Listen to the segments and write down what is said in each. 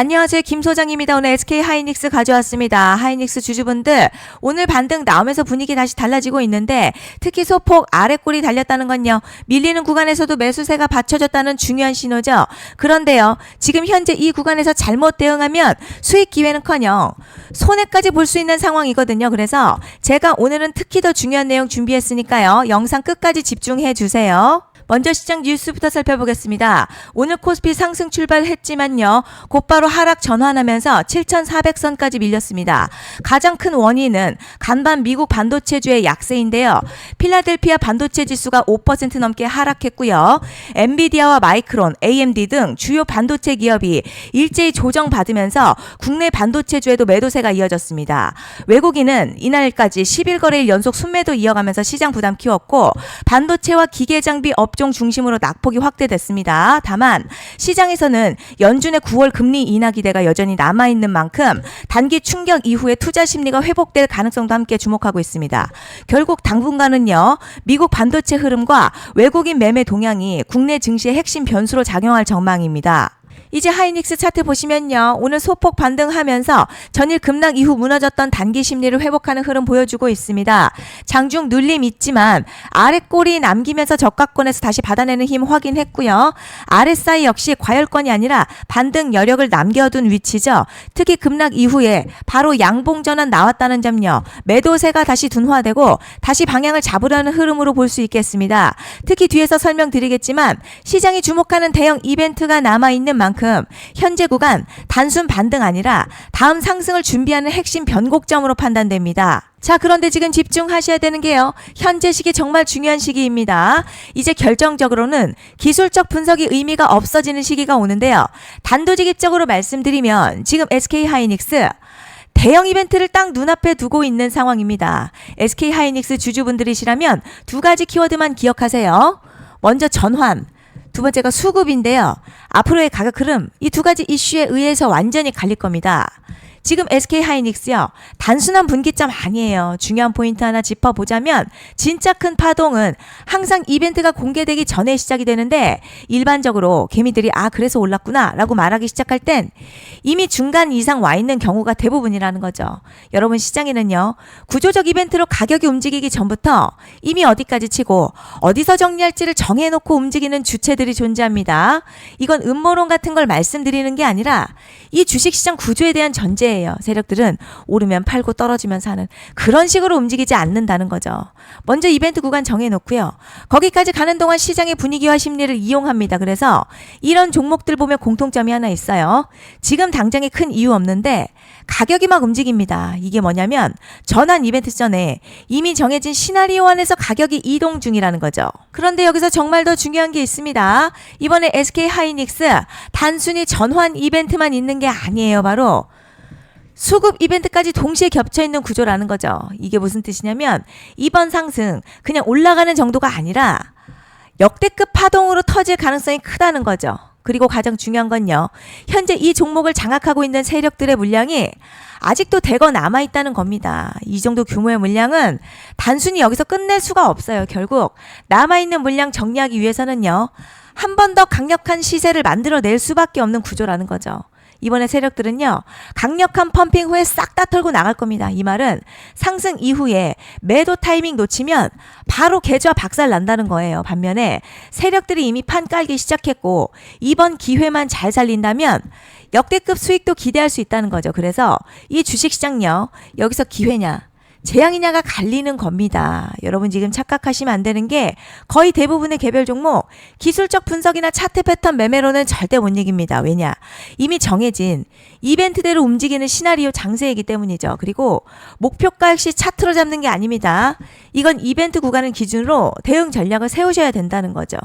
안녕하세요. 김 소장입니다. 오늘 SK 하이닉스 가져왔습니다. 하이닉스 주주분들, 오늘 반등 나오면서 분위기 다시 달라지고 있는데 특히 소폭 아래 꼬리 달렸다는 건요, 밀리는 구간에서도 매수세가 받쳐졌다는 중요한 신호죠. 그런데요, 지금 현재 이 구간에서 잘못 대응하면 수익 기회는커녕 손해까지 볼 수 있는 상황이거든요. 그래서 제가 오늘은 특히 더 중요한 내용 준비했으니까요, 영상 끝까지 집중해 주세요. 먼저 시장 뉴스부터 살펴보겠습니다. 오늘 코스피 상승 출발했지만요, 곧바로 하락 전환하면서 7,400선까지 밀렸습니다. 가장 큰 원인은 간밤 미국 반도체주의 약세인데요. 필라델피아 반도체 지수가 5% 넘게 하락했고요. 엔비디아와 마이크론, AMD 등 주요 반도체 기업이 일제히 조정받으면서 국내 반도체주에도 매도세가 이어졌습니다. 외국인은 이날까지 10일 거래일 연속 순매도 이어가면서 시장 부담 키웠고, 반도체와 기계장비 업종 중심으로 낙폭이 확대됐습니다. 다만 시장에서는 연준의 9월 금리 인하 기대가 여전히 남아있는 만큼 단기 충격 이후에 투자 심리가 회복될 가능성도 함께 주목하고 있습니다. 결국 당분간은요, 미국 반도체 흐름과 외국인 매매 동향이 국내 증시의 핵심 변수로 작용할 전망입니다. 이제 하이닉스 차트 보시면요, 오늘 소폭 반등하면서 전일 급락 이후 무너졌던 단기 심리를 회복하는 흐름 보여주고 있습니다. 장중 눌림 있지만 아래 꼬리 남기면서 저가권에서 다시 받아내는 힘 확인했고요. RSI 역시 과열권이 아니라 반등 여력을 남겨둔 위치죠. 특히 급락 이후에 바로 양봉 전환 나왔다는 점요, 매도세가 다시 둔화되고 다시 방향을 잡으려는 흐름으로 볼 수 있겠습니다. 특히 뒤에서 설명드리겠지만 시장이 주목하는 대형 이벤트가 남아있는 만큼 현재 구간 단순 반등 아니라 다음 상승을 준비하는 핵심 변곡점으로 판단됩니다. 자, 그런데 지금 집중하셔야 되는 게요, 현재 시기 정말 중요한 시기입니다. 이제 결정적으로는 기술적 분석이 의미가 없어지는 시기가 오는데요. 단도직입적으로 말씀드리면 지금 SK 하이닉스 대형 이벤트를 딱 눈앞에 두고 있는 상황입니다. SK 하이닉스 주주분들이시라면 두 가지 키워드만 기억하세요. 먼저 전환, 두 번째가 수급인데요. 앞으로의 가격 흐름, 이 두 가지 이슈에 의해서 완전히 갈릴 겁니다. 지금 SK 하이닉스요, 단순한 분기점 아니에요. 중요한 포인트 하나 짚어보자면 진짜 큰 파동은 항상 이벤트가 공개되기 전에 시작이 되는데, 일반적으로 개미들이 그래서 올랐구나 라고 말하기 시작할 땐 이미 중간 이상 와 있는 경우가 대부분이라는 거죠. 여러분, 시장에는요, 구조적 이벤트로 가격이 움직이기 전부터 이미 어디까지 치고 어디서 정리할지를 정해놓고 움직이는 주체들이 존재합니다. 이건 음모론 같은 걸 말씀드리는 게 아니라 이 주식시장 구조에 대한 전제예요. 세력들은 오르면 팔고 떨어지면 사는 그런 식으로 움직이지 않는다는 거죠. 먼저 이벤트 구간 정해놓고요, 거기까지 가는 동안 시장의 분위기와 심리를 이용합니다. 그래서 이런 종목들 보면 공통점이 하나 있어요. 지금 당장에 큰 이유 없는데 가격이 막 움직입니다. 이게 뭐냐면 전환 이벤트 전에 이미 정해진 시나리오 안에서 가격이 이동 중이라는 거죠. 그런데 여기서 정말 더 중요한 게 있습니다. 이번에 SK 하이닉스 단순히 전환 이벤트만 있는 게 아니에요. 바로 수급 이벤트까지 동시에 겹쳐있는 구조라는 거죠. 이게 무슨 뜻이냐면 이번 상승 그냥 올라가는 정도가 아니라 역대급 파동으로 터질 가능성이 크다는 거죠. 그리고 가장 중요한 건요, 현재 이 종목을 장악하고 있는 세력들의 물량이 아직도 대거 남아있다는 겁니다. 이 정도 규모의 물량은 단순히 여기서 끝낼 수가 없어요. 결국 남아있는 물량 정리하기 위해서는요, 한 번 더 강력한 시세를 만들어낼 수밖에 없는 구조라는 거죠. 이번에 세력들은요, 강력한 펌핑 후에 싹 다 털고 나갈 겁니다. 이 말은 상승 이후에 매도 타이밍 놓치면 바로 계좌 박살 난다는 거예요. 반면에 세력들이 이미 판 깔기 시작했고 이번 기회만 잘 살린다면 역대급 수익도 기대할 수 있다는 거죠. 그래서 이 주식시장요, 여기서 기회냐 재앙이냐가 갈리는 겁니다. 여러분, 지금 착각하시면 안 되는 게 거의 대부분의 개별 종목 기술적 분석이나 차트 패턴 매매로는 절대 못 이깁니다. 왜냐? 이미 정해진 이벤트대로 움직이는 시나리오 장세이기 때문이죠. 그리고 목표가 역시 차트로 잡는 게 아닙니다. 이건 이벤트 구간을 기준으로 대응 전략을 세우셔야 된다는 거죠.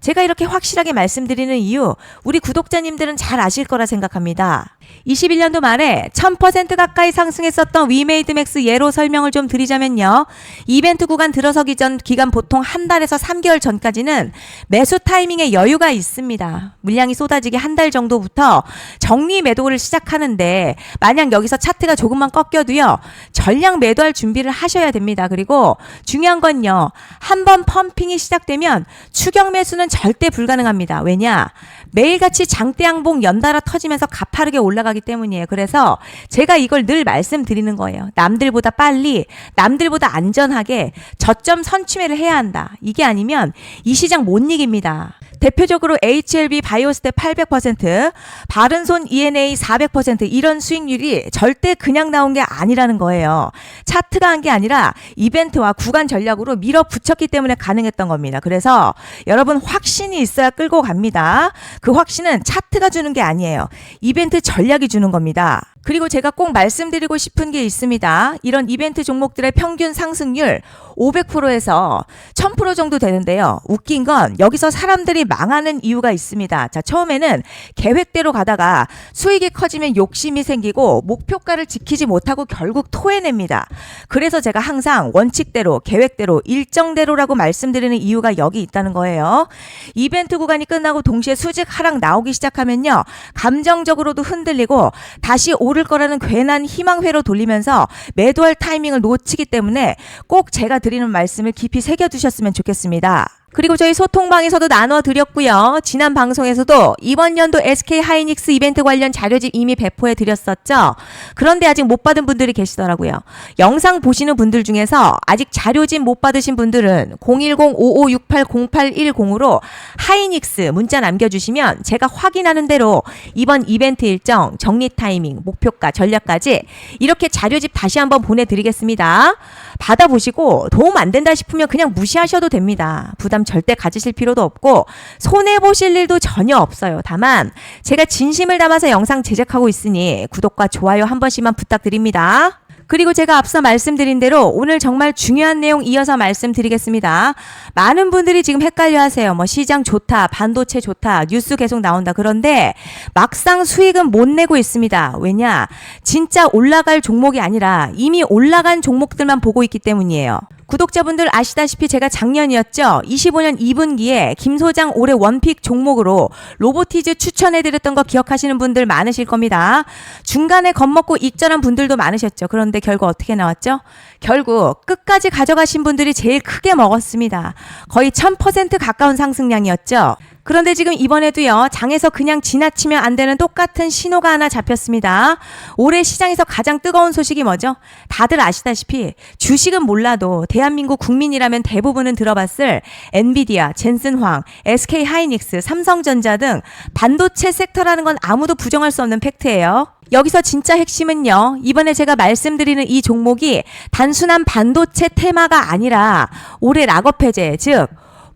제가 이렇게 확실하게 말씀드리는 이유, 우리 구독자님들은 잘 아실 거라 생각합니다. 21년도 말에 1000% 가까이 상승했었던 위메이드맥스 예로 설명을 좀 드리자면요. 이벤트 구간 들어서기 전 기간 보통 한 달에서 3개월 전까지는 매수 타이밍에 여유가 있습니다. 물량이 쏟아지기 한 달 정도부터 정리 매도를 시작하는데 만약 여기서 차트가 조금만 꺾여도요. 전량 매도할 준비를 하셔야 됩니다. 그리고 중요한 건요. 한번 펌핑이 시작되면 추격 매수는 절대 불가능합니다. 왜냐? 매일같이 장대 양봉 연달아 터지면서 가파르게 올라가기 때문이에요. 그래서 제가 이걸 늘 말씀드리는 거예요. 남들보다 빨리, 남들보다 안전하게 저점 선취매를 해야 한다. 이게 아니면 이 시장 못 이깁니다. 대표적으로 HLB 바이오스텝 800%, 바른손 ENA 400% 이런 수익률이 절대 그냥 나온 게 아니라는 거예요. 차트가 한 게 아니라 이벤트와 구간 전략으로 밀어붙였기 때문에 가능했던 겁니다. 그래서 여러분 확신이 있어야 끌고 갑니다. 그 확신은 차트가 주는 게 아니에요. 이벤트 전략이 주는 겁니다. 그리고 제가 꼭 말씀드리고 싶은 게 있습니다. 이런 이벤트 종목들의 평균 상승률 500%에서 1000% 정도 되는데요. 웃긴 건 여기서 사람들이 망하는 이유가 있습니다. 자, 처음에는 계획대로 가다가 수익이 커지면 욕심이 생기고 목표가를 지키지 못하고 결국 토해냅니다. 그래서 제가 항상 원칙대로, 계획대로, 일정대로라고 말씀드리는 이유가 여기 있다는 거예요. 이벤트 구간이 끝나고 동시에 수직 하락 나오기 시작하면요. 감정적으로도 흔들리고 다시 오를 거라는 괜한 희망회로 돌리면서 매도할 타이밍을 놓치기 때문에 꼭 제가 드리는 말씀을 깊이 새겨두셨으면 좋겠습니다. 그리고 저희 소통방에서도 나눠드렸고요. 지난 방송에서도 이번 연도 SK 하이닉스 이벤트 관련 자료집 이미 배포해 드렸었죠. 그런데 아직 못 받은 분들이 계시더라고요. 영상 보시는 분들 중에서 아직 자료집 못 받으신 분들은 010-5568-0810으로 하이닉스 문자 남겨주시면 제가 확인하는 대로 이번 이벤트 일정, 정리 타이밍, 목표가, 전략까지 이렇게 자료집 다시 한번 보내드리겠습니다. 받아보시고 도움 안 된다 싶으면 그냥 무시하셔도 됩니다. 부담 절대 가지실 필요도 없고 손해보실 일도 전혀 없어요. 다만 제가 진심을 담아서 영상 제작하고 있으니 구독과 좋아요 한 번씩만 부탁드립니다. 그리고 제가 앞서 말씀드린 대로 오늘 정말 중요한 내용 이어서 말씀드리겠습니다. 많은 분들이 지금 헷갈려 하세요. 시장 좋다, 반도체 좋다, 뉴스 계속 나온다. 그런데 막상 수익은 못 내고 있습니다. 왜냐? 진짜 올라갈 종목이 아니라 이미 올라간 종목들만 보고 있기 때문이에요. 구독자분들 아시다시피 제가 작년이었죠. 25년 2분기에 김 소장 올해 원픽 종목으로 로보티즈 추천해드렸던 거 기억하시는 분들 많으실 겁니다. 중간에 겁먹고 익절한 분들도 많으셨죠. 그런데 결국 어떻게 나왔죠? 결국 끝까지 가져가신 분들이 제일 크게 먹었습니다. 거의 1000% 가까운 상승량이었죠. 그런데 지금 이번에도요. 장에서 그냥 지나치면 안 되는 똑같은 신호가 하나 잡혔습니다. 올해 시장에서 가장 뜨거운 소식이 뭐죠? 다들 아시다시피 주식은 몰라도 대한민국 국민이라면 대부분은 들어봤을 엔비디아, 젠슨황, SK 하이닉스, 삼성전자 등 반도체 섹터라는 건 아무도 부정할 수 없는 팩트예요. 여기서 진짜 핵심은요. 이번에 제가 말씀드리는 이 종목이 단순한 반도체 테마가 아니라 올해 락업 해제, 즉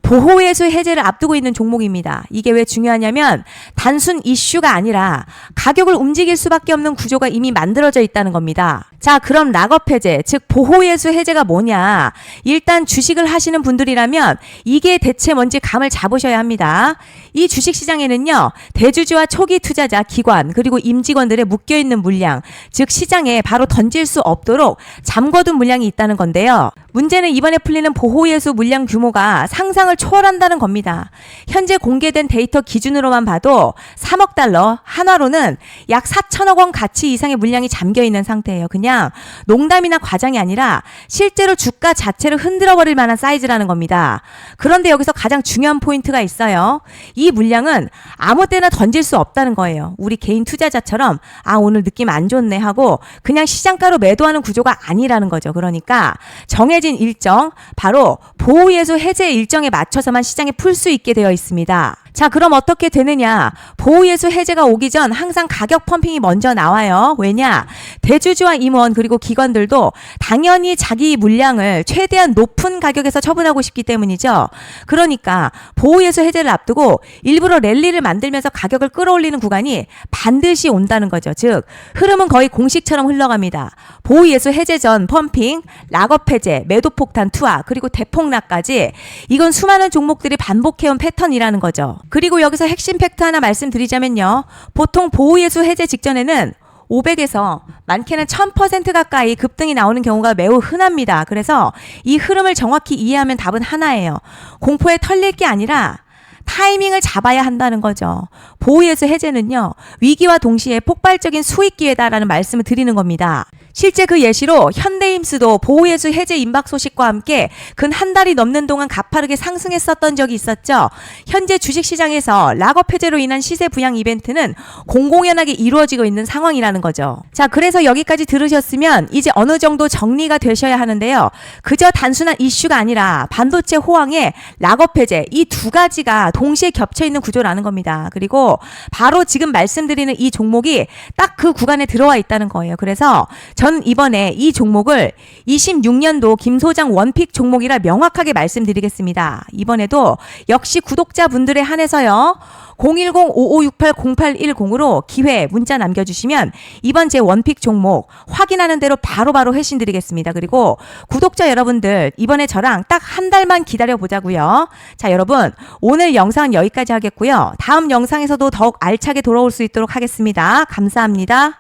보호예수 해제를 앞두고 있는 종목입니다. 이게 왜 중요하냐면 단순 이슈가 아니라 가격을 움직일 수밖에 없는 구조가 이미 만들어져 있다는 겁니다. 자, 그럼 락업 해제, 즉 보호예수 해제가 뭐냐? 일단 주식을 하시는 분들이라면 이게 대체 뭔지 감을 잡으셔야 합니다. 이 주식시장에는요. 대주주와 초기 투자자, 기관, 그리고 임직원들의 묶여있는 물량, 즉 시장에 바로 던질 수 없도록 잠궈둔 물량이 있다는 건데요. 문제는 이번에 풀리는 보호예수 물량 규모가 상상을 초월한다는 겁니다. 현재 공개된 데이터 기준으로만 봐도 3억 달러, 한화로는 약 4천억 원 가치 이상의 물량이 잠겨있는 상태예요. 그냥 농담이나 과장이 아니라 실제로 주가 자체를 흔들어버릴 만한 사이즈라는 겁니다. 그런데 여기서 가장 중요한 포인트가 있어요. 이 물량은 아무 때나 던질 수 없다는 거예요. 우리 개인 투자자처럼 오늘 느낌 안 좋네 하고 그냥 시장가로 매도하는 구조가 아니라는 거죠. 그러니까 정해진 일정, 바로 보호예수 해제 일정에 맞춰서만 시장에 풀 수 있게 되어 있습니다. 자, 그럼 어떻게 되느냐? 보호예수 해제가 오기 전 항상 가격 펌핑이 먼저 나와요. 왜냐? 대주주와 임원 그리고 기관들도 당연히 자기 물량을 최대한 높은 가격에서 처분하고 싶기 때문이죠. 그러니까 보호예수 해제를 앞두고 일부러 랠리를 만들면서 가격을 끌어올리는 구간이 반드시 온다는 거죠. 즉 흐름은 거의 공식처럼 흘러갑니다. 보호예수 해제 전 펌핑, 락업 해제, 매도 폭탄 투하, 그리고 대폭락까지 이건 수많은 종목들이 반복해온 패턴이라는 거죠. 그리고 여기서 핵심 팩트 하나 말씀드리자면요. 보통 보호예수 해제 직전에는 500에서 많게는 1000% 가까이 급등이 나오는 경우가 매우 흔합니다. 그래서 이 흐름을 정확히 이해하면 답은 하나예요. 공포에 털릴 게 아니라 타이밍을 잡아야 한다는 거죠. 보호예수 해제는요, 위기와 동시에 폭발적인 수익 기회다라는 말씀을 드리는 겁니다. 실제 그 예시로 현대임스도 보호예수 해제 임박 소식과 함께 근 한 달이 넘는 동안 가파르게 상승했었던 적이 있었죠. 현재 주식시장에서 락업 해제로 인한 시세 부양 이벤트는 공공연하게 이루어지고 있는 상황이라는 거죠. 자, 그래서 여기까지 들으셨으면 이제 어느 정도 정리가 되셔야 하는데요. 그저 단순한 이슈가 아니라 반도체 호황에 락업 해제, 이 두 가지가 동시에 겹쳐 있는 구조라는 겁니다. 그리고 바로 지금 말씀드리는 이 종목이 딱 그 구간에 들어와 있다는 거예요. 그래서 전 이번에 이 종목을 26년도 김 소장 원픽 종목이라 명확하게 말씀드리겠습니다. 이번에도 역시 구독자분들에 한해서요. 010-5568-0810으로 기회 문자 남겨주시면 이번 제 원픽 종목 확인하는 대로 바로바로 회신 드리겠습니다. 그리고 구독자 여러분들 이번에 저랑 딱 한 달만 기다려보자고요. 자, 여러분 오늘 영상은 여기까지 하겠고요. 다음 영상에서도 더욱 알차게 돌아올 수 있도록 하겠습니다. 감사합니다.